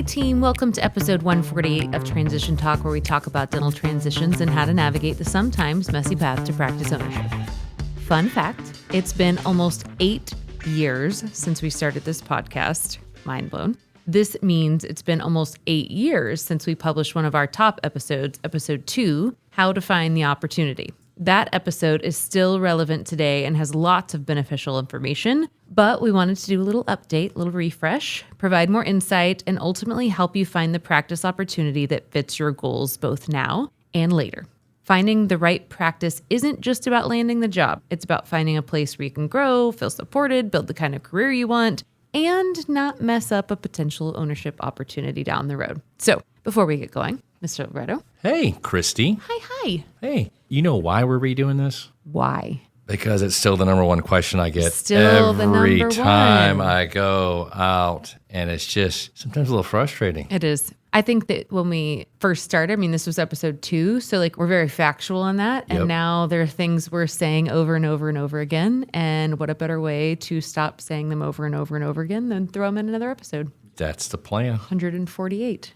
Hey team, welcome to episode 148 of Transition Talk, where we talk about dental transitions and how to navigate the sometimes messy path to practice ownership. Fun fact, it's been almost 8 years since we started this podcast. Mind blown. This means it's been almost 8 years since we published one of our top episodes, episode 2, How to Find the Opportunity. That episode is still relevant today and has lots of beneficial information, but we wanted to do a little update, a little refresh, provide more insight, and ultimately help you find the practice opportunity that fits your goals both now and later. Finding the right practice isn't just about landing the job. It's about finding a place where you can grow, feel supported, build the kind of career you want, and not mess up a potential ownership opportunity down the road. So before we get going, Mr. Loretto. Hey, Christy. Hi. Hey, you know why we're redoing this? Why? Because it's still the number one question I get Still every the number time one. I go out. And it's just sometimes a little frustrating. It is. I think that when we first started, this was episode 2, so we're very factual on that. And Yep. now there are things we're saying over and over and over again. And what a better way to stop saying them over and over and over again than throw them in another episode. That's the plan. 148.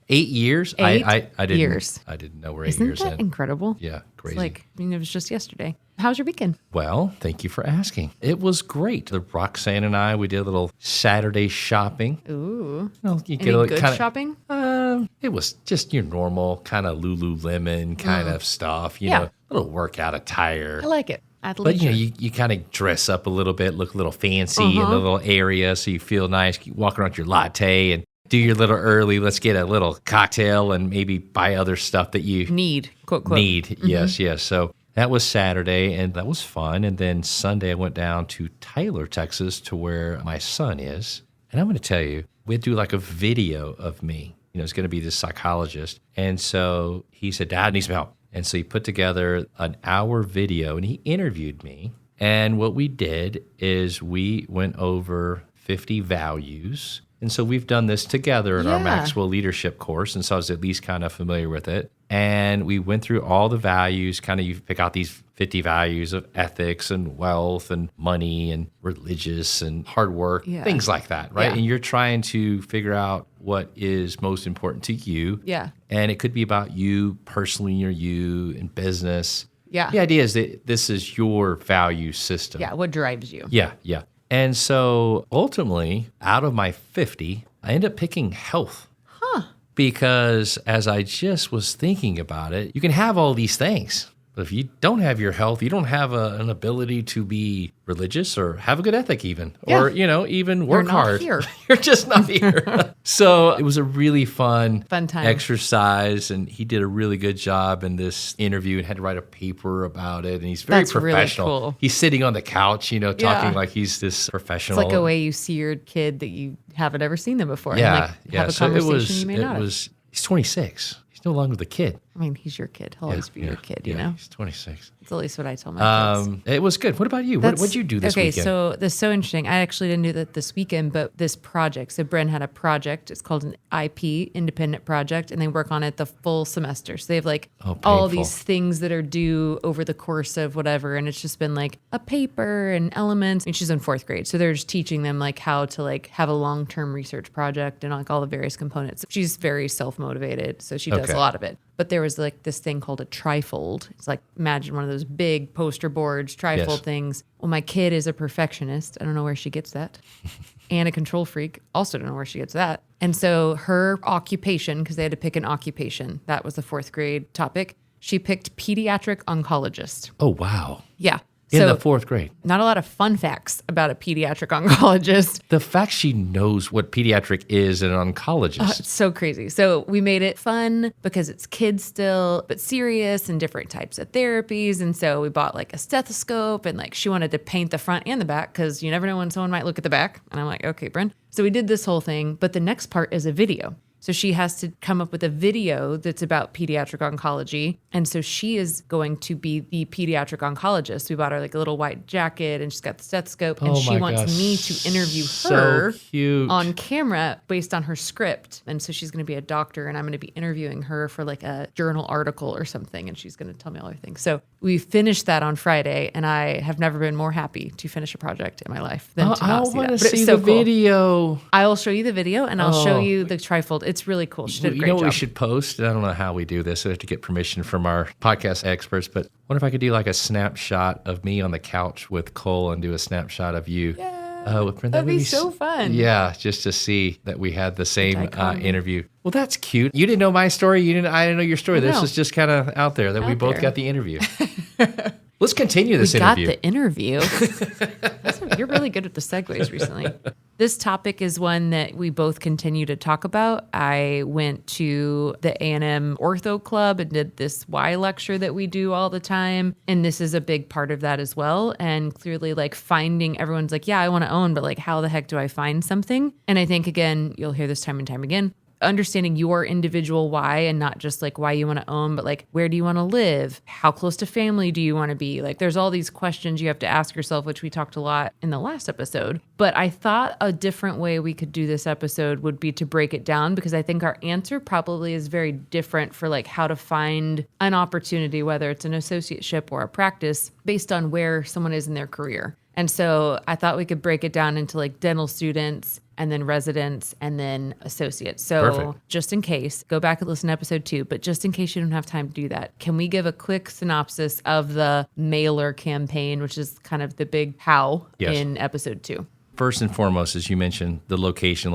8 years? 8 I didn't, years. I didn't know we're 8 Isn't years that in. incredible? Yeah, crazy. It was just yesterday. How's your weekend? Well, thank you for asking. It was great. Roxanne and I, we did a little Saturday shopping. Ooh. Well, you Any good shopping? It was just your normal kind of Lululemon kind of stuff, you Yeah. know, a little workout attire. I like it. But you kind of dress up a little bit, look a little fancy in the little area so you feel nice. You walk around with your latte and do your little early. Let's get a little cocktail and maybe buy other stuff that you Need, quote, quote. need. Yes. So that was Saturday and that was fun. And then Sunday I went down to Tyler, Texas to where my son is. And I'm going to tell you, we had to do like a video of me. You know, it's going to be this psychologist. And so he said, Dad needs some help. And so he put together an hour video and he interviewed me. And what we did is we went over 50 values. And so we've done this together in our Maxwell leadership course. And so I was at least kind of familiar with it. And we went through all the values, kind of you pick out these 50 values of ethics and wealth and money and religious and hard work, things like that, right? Yeah. And you're trying to figure out what is most important to you. Yeah. And it could be about you personally or you in business. Yeah. The idea is that this is your value system. Yeah. What drives you? Yeah. And so ultimately, out of my 50, I ended up picking health. Because as I just was thinking about it, you can have all these things. But if you don't have your health, you don't have an ability to be religious or have a good ethic even. Or, even work hard. Here. You're just not here. So it was a really fun time. exercise. And he did a really good job in this interview and had to write a paper about it. And he's very That's really professional. cool. He's sitting on the couch, talking like he's this professional. It's like a way you see your kid that you haven't ever seen them before. Yeah. And have a So conversation you may not have. He's 26. He's no longer the kid. He's your kid. He'll always be your kid, you know? He's 26. That's at least what I tell my kids. It was good. What about you? What'd you do this weekend? Okay, so that's so interesting. I actually didn't do that this weekend, but this project. So Bren had a project. It's called an IP, independent project, and they work on it the full semester. So they have all these things that are due over the course of whatever, and it's just been a paper and elements. She's in 4th grade, so they're just teaching them how to have a long-term research project and all the various components. She's very self-motivated, so she does a lot of it. But there was this thing called a trifold. It's imagine one of those big poster boards, trifold things. Well, my kid is a perfectionist. I don't know where she gets that. And a control freak. Also don't know where she gets that. And so her occupation, because they had to pick an occupation, that was the 4th grade topic. She picked pediatric oncologist. Oh, wow. Yeah. In the 4th grade. Not a lot of fun facts about a pediatric oncologist. The fact she knows what pediatric is and an oncologist. It's so crazy. So we made it fun because it's kids still, but serious and different types of therapies. And so we bought a stethoscope and she wanted to paint the front and the back because you never know when someone might look at the back. And I'm like, okay, Bren. So we did this whole thing. But the next part is a video. So she has to come up with a video that's about pediatric oncology. And so she is going to be the pediatric oncologist. We bought her like a little white jacket and she's got the stethoscope. And she wants me to interview her on camera based on her script. And so she's going to be a doctor and I'm going to be interviewing her for like a journal article or something. And she's going to tell me all her things. So we finished that on Friday and I have never been more happy to finish a project in my life than to not see that. But it's so cool. Video. I'll show you the video and I'll show you the trifold. It's really cool. She did a great job. What we should post? I don't know how we do this. I have to get permission from our podcast experts, but what if I could do like a snapshot of me on the couch with Cole and do a snapshot of you? Yeah. That'd be so fun. Yeah, just to see that we had the same interview. Well, that's cute. You didn't know my story. I didn't know your story. This is just kind of out there that we both got the interview. Let's continue this interview. We got the interview. You're really good at the segues recently. This topic is one that we both continue to talk about. I went to the A&M Ortho Club and did this Y lecture that we do all the time. And this is a big part of that as well. And clearly like finding, everyone's like, yeah, I want to own, but like how the heck do I find something? And I think, again, you'll hear this time and time again, understanding your individual why and not just like why you want to own, but like where do you want to live? How close to family do you want to be? Like there's all these questions you have to ask yourself, which we talked a lot in the last episode. But I thought a different way we could do this episode would be to break it down because I think our answer probably is very different for like how to find an opportunity, whether it's an associateship or a practice based on where someone is in their career. And so I thought we could break it down into like dental students and then residents and then associates. So Perfect. Just in case, go back and listen to episode 2, but just in case you don't have time to do that, can we give a quick synopsis of the mailer campaign, which is kind of the big how in episode 2? First and foremost, as you mentioned, the location.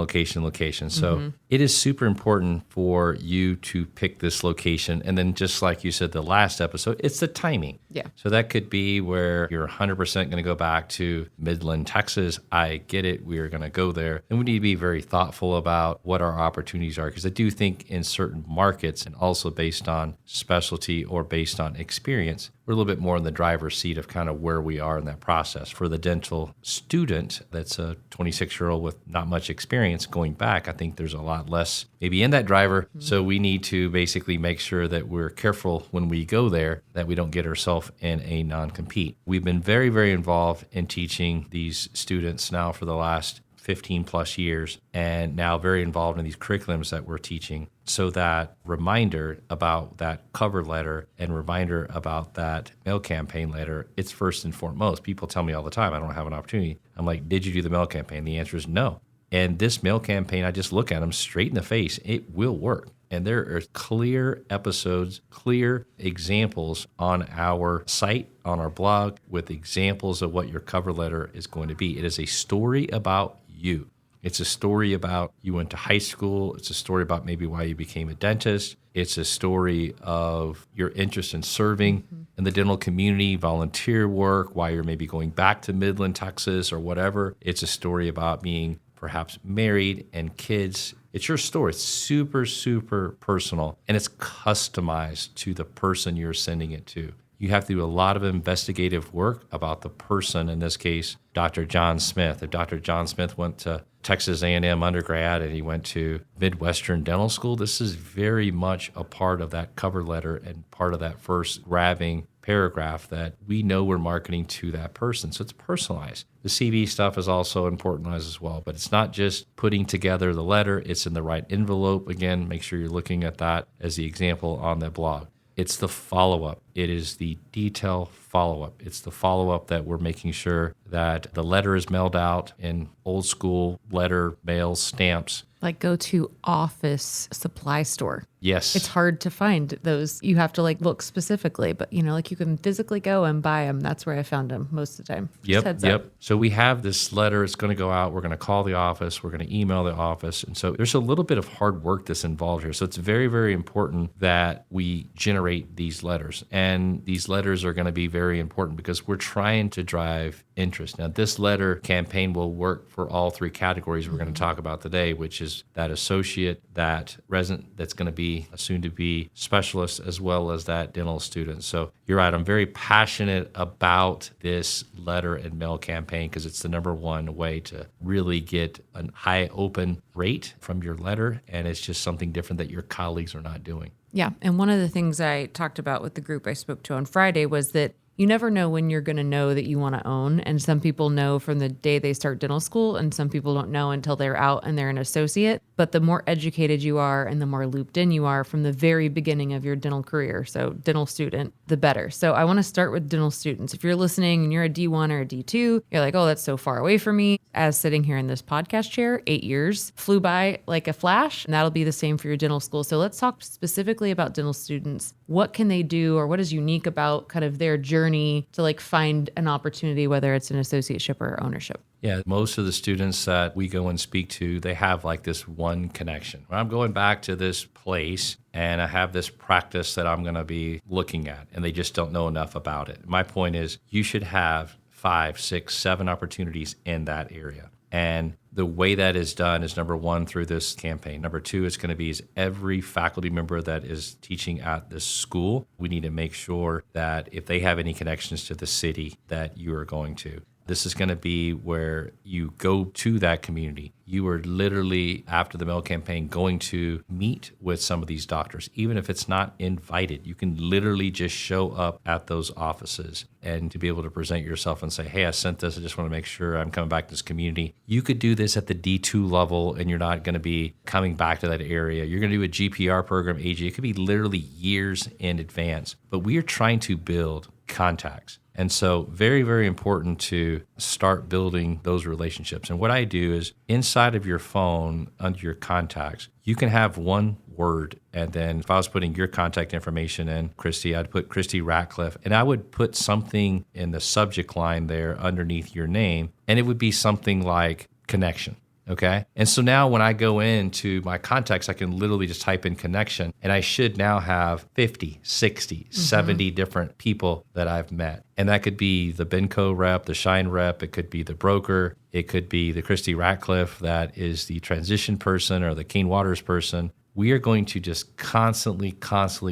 So it is super important for you to pick this location. And then just like you said, the last episode, it's the timing. Yeah. So that could be where you're 100% going to go back to Midland, Texas. I get it. We are going to go there. And we need to be very thoughtful about what our opportunities are. Because I do think in certain markets and also based on specialty or based on experience, we're a little bit more in the driver's seat of kind of where we are in that process. For the dental student that's a 26-year-old with not much experience going back, I think there's a lot less maybe in that driver. Mm-hmm. So we need to basically make sure that we're careful when we go there, that we don't get ourselves in a non-compete. We've been very, very involved in teaching these students now for the last 15 plus years, and now very involved in these curriculums that we're teaching. So that reminder about that cover letter and reminder about that mail campaign letter, it's first and foremost. People tell me all the time, I don't have an opportunity. I'm like, did you do the mail campaign? The answer is no. And this mail campaign, I just look at them straight in the face. It will work. And there are clear episodes, clear examples on our site, on our blog, with examples of what your cover letter is going to be. It is a story about you. It's a story about you went to high school. It's a story about maybe why you became a dentist. It's a story of your interest in serving in the dental community, volunteer work, why you're maybe going back to Midland, Texas, or whatever. It's a story about being perhaps married and kids. It's your story. It's super, super personal, and it's customized to the person you're sending it to. You have to do a lot of investigative work about the person, in this case, Dr. John Smith. If Dr. John Smith went to Texas A&M undergrad and he went to Midwestern Dental School, this is very much a part of that cover letter and part of that first grabbing paragraph that we know we're marketing to that person. So it's personalized. The CV stuff is also important as well, but it's not just putting together the letter. It's in the right envelope. Again, make sure you're looking at that as the example on the blog. It's the follow-up. It is the detail follow-up. It's the follow-up that we're making sure that the letter is mailed out in old school letter mail stamps. Like go to office supply store. Yes. It's hard to find those. You have to like look specifically, but you know, like you can physically go and buy them. That's where I found them most of the time. Yep. So we have this letter. It's going to go out. We're going to call the office. We're going to email the office. And so there's a little bit of hard work that's involved here. So it's very, very important that we generate these letters. And these letters are going to be very important because we're trying to drive interest. Now, this letter campaign will work for all three categories we're going to talk about today, which is is that associate, that resident that's going to be soon to be specialist, as well as that dental student. So you're right. I'm very passionate about this letter and mail campaign because it's the number one way to really get a high open rate from your letter. And it's just something different that your colleagues are not doing. Yeah. And one of the things I talked about with the group I spoke to on Friday was that you never know when you're going to know that you want to own. And some people know from the day they start dental school, and some people don't know until they're out and they're an associate. But the more educated you are and the more looped in you are from the very beginning of your dental career, so dental student, the better. So I want to start with dental students. If you're listening and you're a D1 or a D2, you're like, oh, that's so far away from me. As sitting here in this podcast chair, 8 years flew by like a flash, and that'll be the same for your dental school. So let's talk specifically about dental students. What can they do, or what is unique about kind of their journey to like find an opportunity, whether it's an associateship or ownership? Yeah, most of the students that we go and speak to, they have like this one connection. I'm going back to this place and I have this practice that I'm going to be looking at, and they just don't know enough about it. My point is you should have 5, 6, 7 opportunities in that area. And the way that is done is, number one, through this campaign. Number two, it's going to be is every faculty member that is teaching at this school, we need to make sure that if they have any connections to the city that you are going to. This is going to be where you go to that community. You are literally, after the mail campaign, going to meet with some of these doctors. Even if it's not invited, you can literally just show up at those offices and to be able to present yourself and say, hey, I sent this. I just want to make sure I'm coming back to this community. You could do this at the D2 level, and you're not going to be coming back to that area. You're going to do a GPR program, AG. It could be literally years in advance. But we are trying to build contacts. And so very, very important to start building those relationships. And what I do is inside of your phone, under your contacts, you can have one word. And then if I was putting your contact information in, Christy, I'd put Christy Ratcliffe. And I would put something in the subject line there underneath your name. And it would be something like connection. Okay. And so now when I go into my contacts, I can literally just type in connection, and I should now have 50, 60, 70 different people that I've met. And that could be the Benco rep, the Shine rep. It could be the broker. It could be the Christy Ratcliffe that is the transition person or the Keen Waters person. We are going to just constantly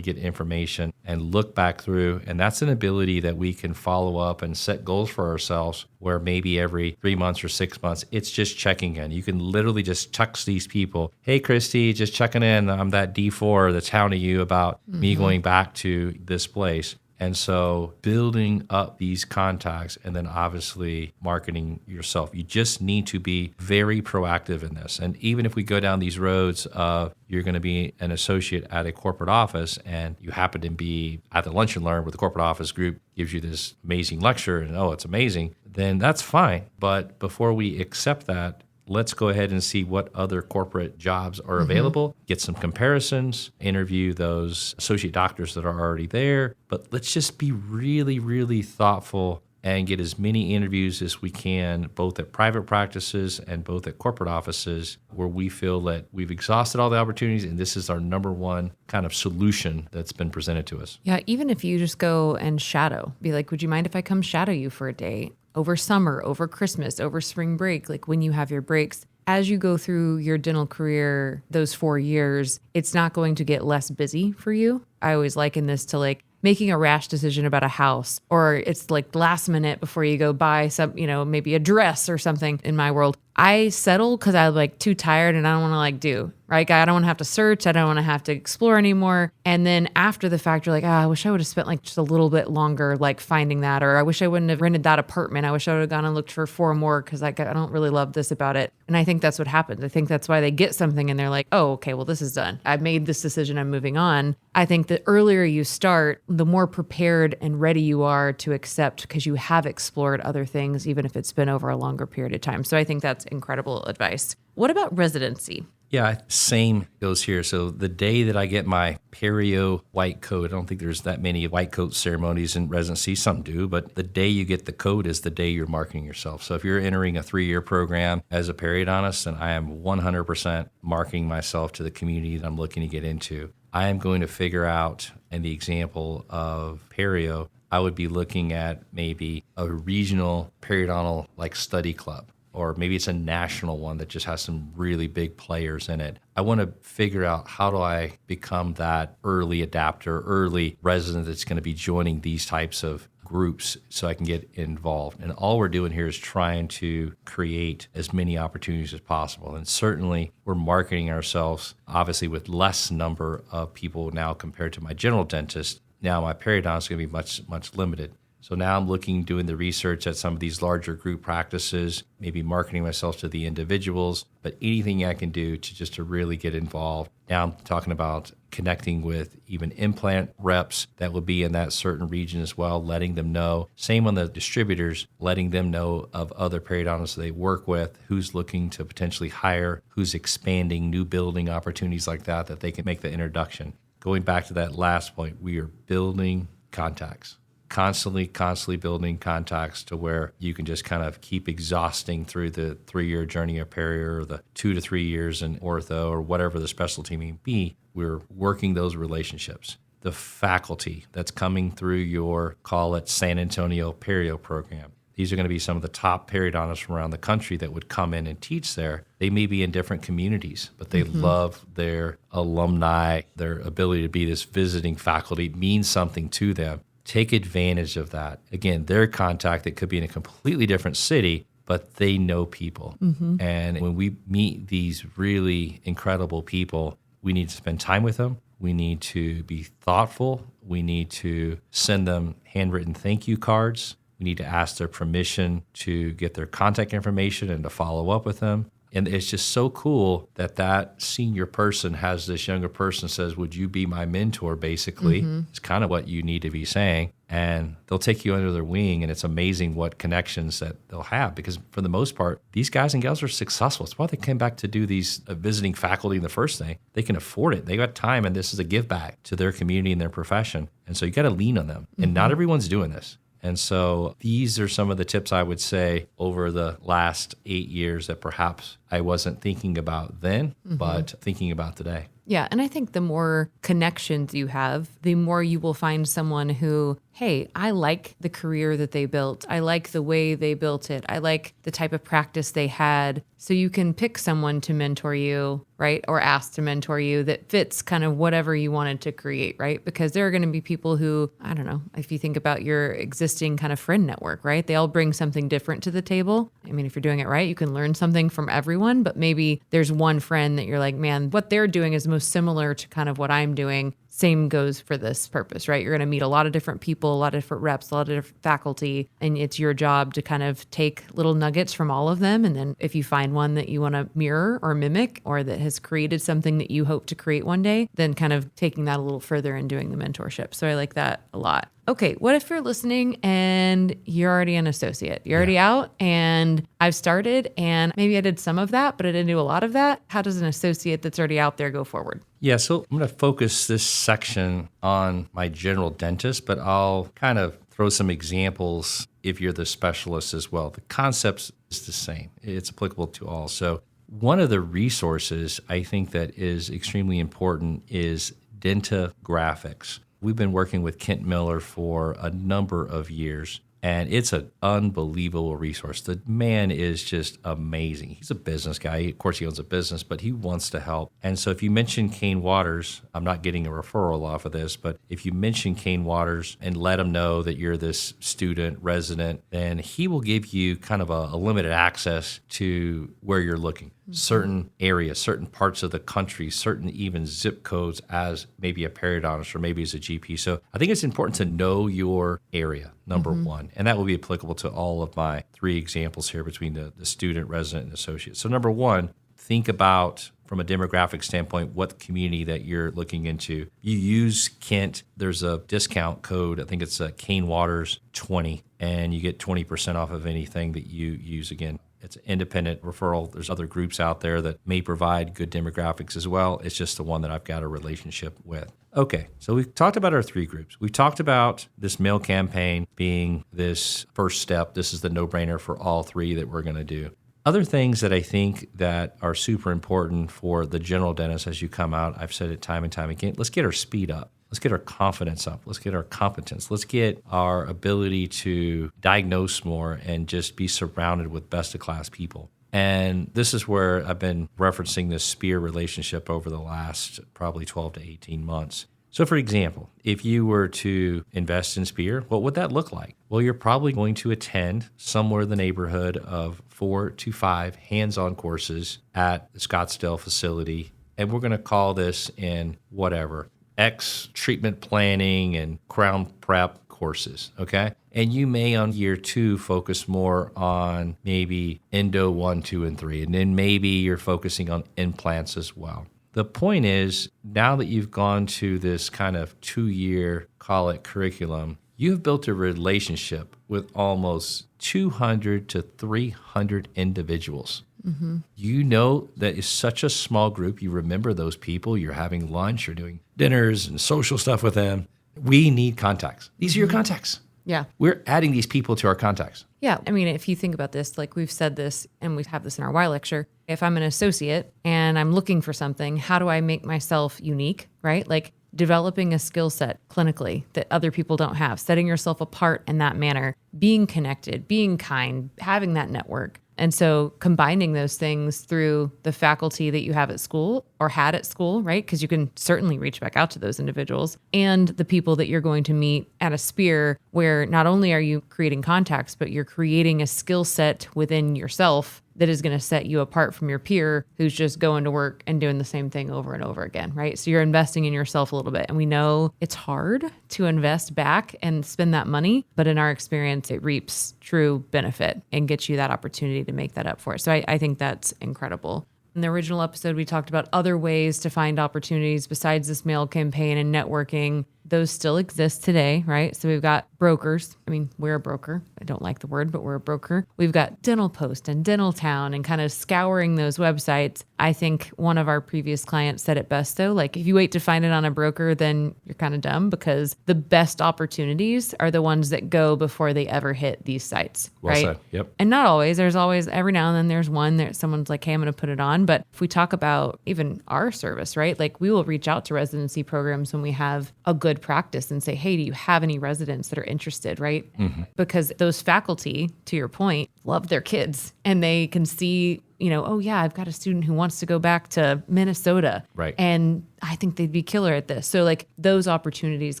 get information and look back through. And that's an ability that we can follow up and set goals for ourselves where maybe every 3 months or 6 months, it's just checking in. You can literally just text these people, hey, Christy, just checking in. I'm that D4 that's hounding you about me going back to this place. And so building up these contacts and then obviously marketing yourself. You just need to be very proactive in this. And even if we go down these roads of you're going to be an associate at a corporate office and you happen to be at the Lunch and Learn where the corporate office group gives you this amazing lecture and, oh, it's amazing, then that's fine. But before we accept that, let's go ahead and see what other corporate jobs are available, get some comparisons, interview those associate doctors that are already there. But let's just be really, really thoughtful and get as many interviews as we can, both at private practices and both at corporate offices, where we feel that we've exhausted all the opportunities and this is our number one kind of solution that's been presented to us. Yeah, even if you just go and shadow, be like, would you mind if I come shadow you for a day? Over summer, over Christmas, over spring break, like when you have your breaks, as you go through your dental career, those 4 years, it's not going to get less busy for you. I always liken this to like making a rash decision about a house, or it's like last minute before you go buy some, maybe a dress or something. In my world, I settle because I'm like too tired and I don't want to like do, right? I don't want to have to search. I don't want to have to explore anymore. And then after the fact, you're like, I wish I would have spent like just a little bit longer, like finding that, or I wish I wouldn't have rented that apartment. I wish I would have gone and looked for 4 more because I don't really love this about it. And I think that's what happens. I think that's why they get something and they're like, oh, okay, well, this is done. I've made this decision. I'm moving on. I think the earlier you start, the more prepared and ready you are to accept because you have explored other things, even if it's been over a longer period of time. So I think that's incredible advice. What about residency? Yeah, same goes here. So the day that I get my Perio white coat, I don't think there's that many white coat ceremonies in residency. Some do, but the day you get the coat is the day you're marketing yourself. So if you're entering a 3-year program as a periodontist, then I am 100% marketing myself to the community that I'm looking to get into. I am going to figure out, in the example of Perio, I would be looking at maybe a regional periodontal like study club. or maybe it's a national one that just has some really big players in it. I want to figure out, how do I become that early adapter, early resident that's going to be joining these types of groups so I can get involved. And all we're doing here is trying to create as many opportunities as possible. And certainly we're marketing ourselves, obviously, with less number of people now compared to my general dentist. Now my periodontist is going to be much limited. So now I'm doing the research at some of these larger group practices, maybe marketing myself to the individuals, but anything I can do to really get involved. Now I'm talking about connecting with even implant reps that will be in that certain region as well, letting them know. Same on the distributors, letting them know of other periodontists they work with, who's looking to potentially hire, who's expanding, new building opportunities like that they can make the introduction. Going back to that last point, we are building contacts. Constantly building contacts to where you can just kind of keep exhausting through the 3-year journey of perio or the 2 to 3 years in ortho or whatever the specialty may be. We're working those relationships. The faculty that's coming through your, call it San Antonio perio program. These are going to be some of the top periodontists from around the country that would come in and teach there. They may be in different communities, but they love their alumni. Their ability to be this visiting faculty means something to them. Take advantage of that. Again, their contact that could be in a completely different city, but they know people. And when we meet these really incredible people, we need to spend time with them. We need to be thoughtful. We need to send them handwritten thank you cards. We need to ask their permission to get their contact information and to follow up with them. And it's just so cool that senior person has this younger person says, would you be my mentor, basically? It's kind of what you need to be saying. And they'll take you under their wing, and it's amazing what connections that they'll have, because for the most part, these guys and gals are successful. It's why they came back to do these visiting faculty in the first thing. They can afford it. They got time, and this is a give back to their community and their profession. And so you got to lean on them. And not everyone's doing this. And so these are some of the tips I would say over the last 8 years that perhaps I wasn't thinking about then, but thinking about today. Yeah. And I think the more connections you have, the more you will find someone who, hey, I like the career that they built. I like the way they built it. I like the type of practice they had. So you can pick someone to mentor you, right? Or ask to mentor you that fits kind of whatever you wanted to create, right? Because there are going to be people who, I don't know, if you think about your existing kind of friend network, right? They all bring something different to the table. I mean, if you're doing it right, you can learn something from everyone, but maybe there's one friend that you're like, man, what they're doing is most similar to kind of what I'm doing. Same goes for this purpose, right? You're going to meet a lot of different people, a lot of different reps, a lot of different faculty, and it's your job to kind of take little nuggets from all of them. And then if you find one that you want to mirror or mimic, or that has created something that you hope to create one day, then kind of taking that a little further and doing the mentorship. So I like that a lot. Okay, what if you're listening and you're already an associate? You're already out, and I've started, and maybe I did some of that, but I didn't do a lot of that. How does an associate that's already out there go forward? Yeah, so I'm going to focus this section on my general dentist, but I'll kind of throw some examples if you're the specialist as well. The concept is the same. It's applicable to all. So one of the resources I think that is extremely important is Dentographics. We've been working with Kent Miller for a number of years, and it's an unbelievable resource. The man is just amazing. He's a business guy. Of course, he owns a business, but he wants to help. And so if you mention Kane Waters, I'm not getting a referral off of this, but if you mention Kane Waters and let him know that you're this student, resident, then he will give you kind of a limited access to where you're looking. Certain areas, certain parts of the country, certain even zip codes as maybe a periodontist or maybe as a GP. So I think it's important to know your area, number one. And that will be applicable to all of my 3 examples here between the student, resident, and associate. So number one, think about from a demographic standpoint, what community that you're looking into. You use Kent, there's a discount code, I think it's Kane Waters 20, and you get 20% off of anything that you use. Again, it's an independent referral. There's other groups out there that may provide good demographics as well. It's just the one that I've got a relationship with. Okay, so we've talked about our 3 groups. We've talked about this mail campaign being this first step. This is the no-brainer for all 3 that we're going to do. Other things that I think that are super important for the general dentist as you come out, I've said it time and time again, let's get our speed up. Let's get our confidence up. Let's get our competence. Let's get our ability to diagnose more and just be surrounded with best-of-class people. And this is where I've been referencing this SPEAR relationship over the last probably 12 to 18 months. So for example, if you were to invest in SPEAR, what would that look like? Well, you're probably going to attend somewhere in the neighborhood of 4 to 5 hands-on courses at the Scottsdale facility. And we're going to call this in whatever, X treatment planning and crown prep courses, okay? And you may on year 2 focus more on maybe endo 1, 2, and 3, and then maybe you're focusing on implants as well. The point is, now that you've gone to this kind of 2-year, call it curriculum, you've built a relationship with almost 200 to 300 individuals. Mm-hmm. You know that it's such a small group. You remember those people. You're having lunch, you're doing dinners and social stuff with them. We need contacts. These are your contacts. Yeah. We're adding these people to our contacts. Yeah. I mean, if you think about this, like we've said this and we have this in our why lecture, if I'm an associate and I'm looking for something, how do I make myself unique, right? Like developing a skill set clinically that other people don't have, setting yourself apart in that manner, being connected, being kind, having that network. And so combining those things through the faculty that you have at school or had at school, right? Because you can certainly reach back out to those individuals and the people that you're going to meet at a SPEAR, where not only are you creating contacts, but you're creating a skill set within yourself that is going to set you apart from your peer who's just going to work and doing the same thing over and over again, right? So you're investing in yourself a little bit. And we know it's hard to invest back and spend that money, but in our experience, it reaps true benefit and gets you that opportunity to make that up for it. So I think that's incredible. In the original episode, we talked about other ways to find opportunities besides this mail campaign and networking. Those still exist today, right? So we've got brokers. I mean, we're a broker. I don't like the word, but we're a broker. We've got Dental Post and Dental Town and kind of scouring those websites. I think one of our previous clients said it best though, like if you wait to find it on a broker, then you're kind of dumb because the best opportunities are the ones that go before they ever hit these sites, Well right? said. Yep. And not always. There's always, every now and then there's one that someone's like, hey, I'm going to put it on. But if we talk about even our service, right? Like we will reach out to residency programs when we have a good practice and say, hey, do you have any residents that are interested, right? Mm-hmm. Because those faculty, to your point, love their kids and they can see, you know, oh yeah, I've got a student who wants to go back to Minnesota. Right. And I think they'd be killer at this. So like those opportunities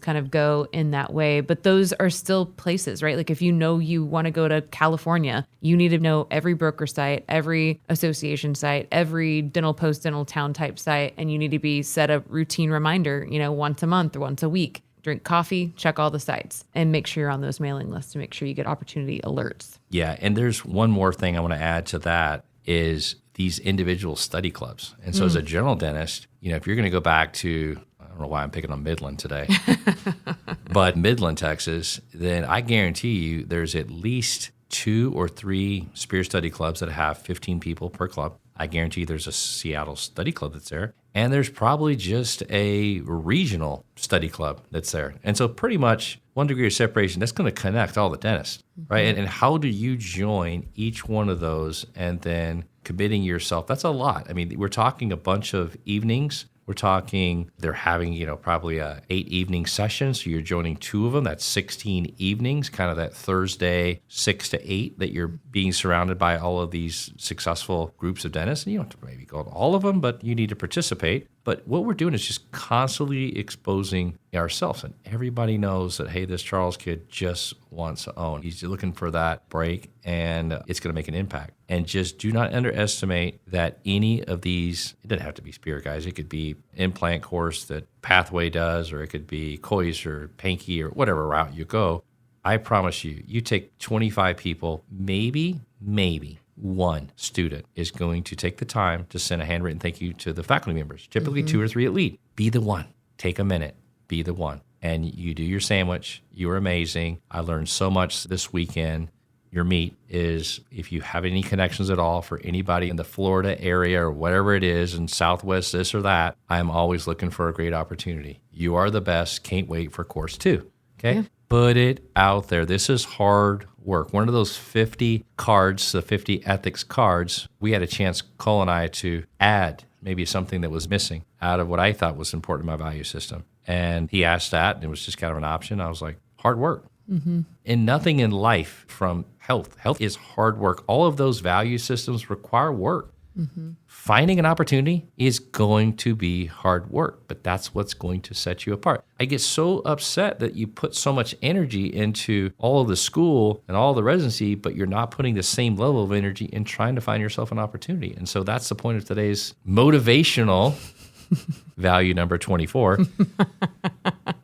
kind of go in that way, but those are still places, right? Like if you know you want to go to California, you need to know every broker site, every association site, every Dental Post, Dental Town type site, and you need to be set a routine reminder, you know, once a month or once a week. Drink coffee, check all the sites, and make sure you're on those mailing lists to make sure you get opportunity alerts. Yeah, and there's one more thing I want to add to that is these individual study clubs. And so as a general dentist, you know, if you're going to go back to, I don't know why I'm picking on Midland today, but Midland, Texas, then I guarantee you there's at least 2 or 3 SPEAR study clubs that have 15 people per club. I guarantee there's a Seattle study club that's there. And there's probably just a regional study club that's there. And so pretty much 1 degree of separation, that's going to connect all the dentists, right? And how do you join each one of those and then committing yourself? That's a lot. I mean, we're talking a bunch of evenings. We're talking they're having, you know, probably 8 evening sessions. So you're joining 2 of them. That's 16 evenings, kind of that Thursday 6 to 8 that you're being surrounded by all of these successful groups of dentists. And you don't have to maybe go to all of them, but you need to participate. But what we're doing is just constantly exposing ourselves. And everybody knows that, hey, this Charles kid just wants to own. He's looking for that break, and it's going to make an impact. And just do not underestimate that any of these, it doesn't have to be SPEAR, guys. It could be implant course that Pathway does, or it could be Kois or Pankey or whatever route you go. I promise you, you take 25 people, maybe 1 student is going to take the time to send a handwritten thank you to the faculty members, typically 2 or 3 at least. Be the one. Take a minute. Be the one. And you do your sandwich. You are amazing. I learned so much this weekend. Your meat is, if you have any connections at all for anybody in the Florida area or whatever it is, in Southwest this or that, I'm always looking for a great opportunity. You are the best. Can't wait for course 2. Okay? Yeah. Put it out there. This is hard work. One of those 50 cards, the 50 ethics cards, we had a chance, Cole and I, to add maybe something that was missing out of what I thought was important in my value system. And he asked that, and it was just kind of an option. I was like, hard work. Mm-hmm. And nothing in life from health. Health is hard work. All of those value systems require work. Mm-hmm. Finding an opportunity is going to be hard work, but that's what's going to set you apart. I get so upset that you put so much energy into all of the school and all the residency, but you're not putting the same level of energy in trying to find yourself an opportunity. And so that's the point of today's motivational value number 24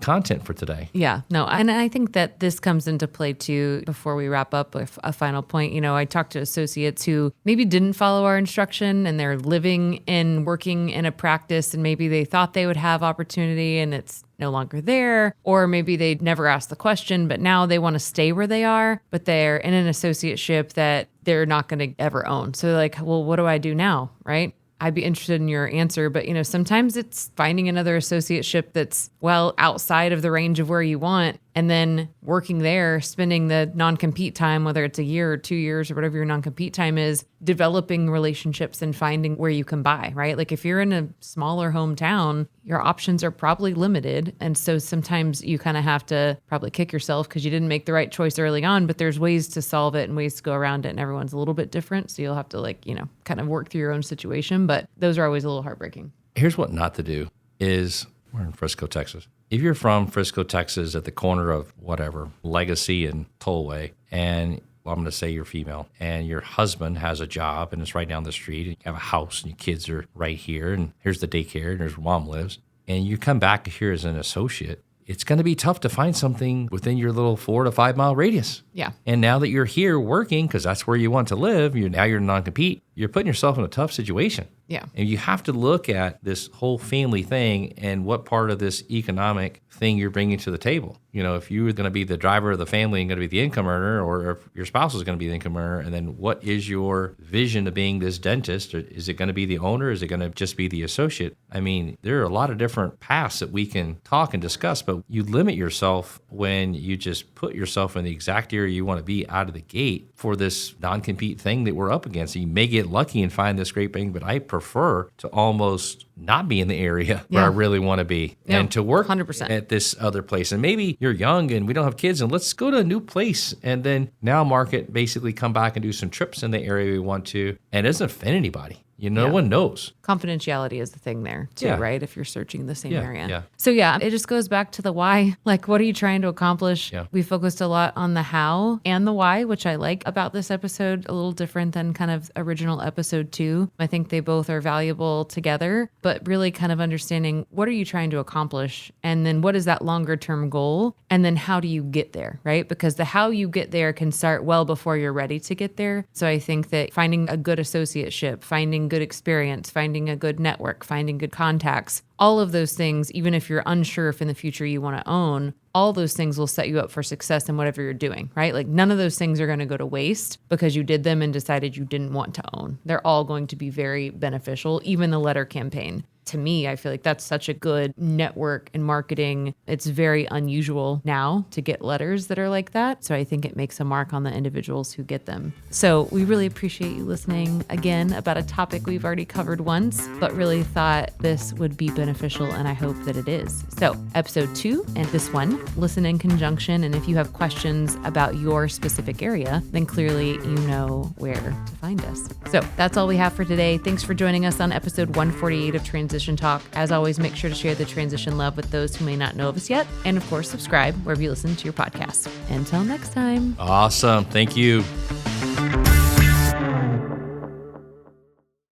content for today. Yeah, no, and I think that this comes into play too, before we wrap up with a final point. You know, I talked to associates who maybe didn't follow our instruction and they're living and working in a practice and maybe they thought they would have opportunity and it's no longer there, or maybe they never asked the question, but now they want to stay where they are, but they're in an associateship that they're not going to ever own. So they're like, well, what do I do now, right? I'd be interested in your answer, but you know, sometimes it's finding another associateship that's well outside of the range of where you want, and then working there, spending the non-compete time, whether it's a year or 2 years or whatever your non-compete time is, developing relationships and finding where you can buy, right? Like if you're in a smaller hometown, your options are probably limited. And so sometimes you kind of have to probably kick yourself because you didn't make the right choice early on, but there's ways to solve it and ways to go around it. And everyone's a little bit different. So you'll have to kind of work through your own situation, but those are always a little heartbreaking. Here's what not to do is, we're in Frisco, Texas. If you're from Frisco, Texas, at the corner of whatever, Legacy and Tollway, and I'm going to say you're female, and your husband has a job and it's right down the street, and you have a house and your kids are right here, and here's the daycare, and there's where mom lives, and you come back here as an associate, it's going to be tough to find something within your little 4 to 5 mile radius. Yeah. And now that you're here working, because that's where you want to live, now you're non-compete, you're putting yourself in a tough situation. Yeah. And you have to look at this whole family thing and what part of this economic thing you're bringing to the table. You know, if you were going to be the driver of the family and going to be the income earner, or if your spouse is going to be the income earner, and then what is your vision of being this dentist? Or is it going to be the owner? Is it going to just be the associate? I mean, there are a lot of different paths that we can talk and discuss, but you limit yourself when you just put yourself in the exact area you want to be out of the gate for this non-compete thing that we're up against. You may get lucky and find this great thing, but I prefer to almost not be in the area where I really want to be, and to work 100% at this other place. And maybe you're young and we don't have kids, and let's go to a new place and then now market, basically come back and do some trips in the area we want to, and it doesn't offend anybody. No one knows. Confidentiality is the thing there too, right? If you're searching the same area. Yeah. So it just goes back to the why. Like, what are you trying to accomplish? Yeah. We focused a lot on the how and the why, which I like about this episode, a little different than kind of original episode 2. I think they both are valuable together, but really kind of understanding what are you trying to accomplish? And then what is that longer term goal? And then how do you get there, right? Because the how you get there can start well before you're ready to get there. So I think that finding a good associateship, finding good experience, finding a good network, finding good contacts, all of those things, even if you're unsure if in the future you want to own, all those things will set you up for success in whatever you're doing, right? Like none of those things are going to go to waste because you did them and decided you didn't want to own. They're all going to be very beneficial, even the letter campaign. To me, I feel like that's such a good network and marketing. It's very unusual now to get letters that are like that. So I think it makes a mark on the individuals who get them. So we really appreciate you listening again about a topic we've already covered once, but really thought this would be beneficial, and I hope that it is. So episode 2 and this one, listen in conjunction. And if you have questions about your specific area, then clearly you know where to find us. So that's all we have for today. Thanks for joining us on episode 148 of Transition Talk. As always, make sure to share the transition love with those who may not know of us yet. And of course, subscribe wherever you listen to your podcasts. Until next time. Awesome. Thank you.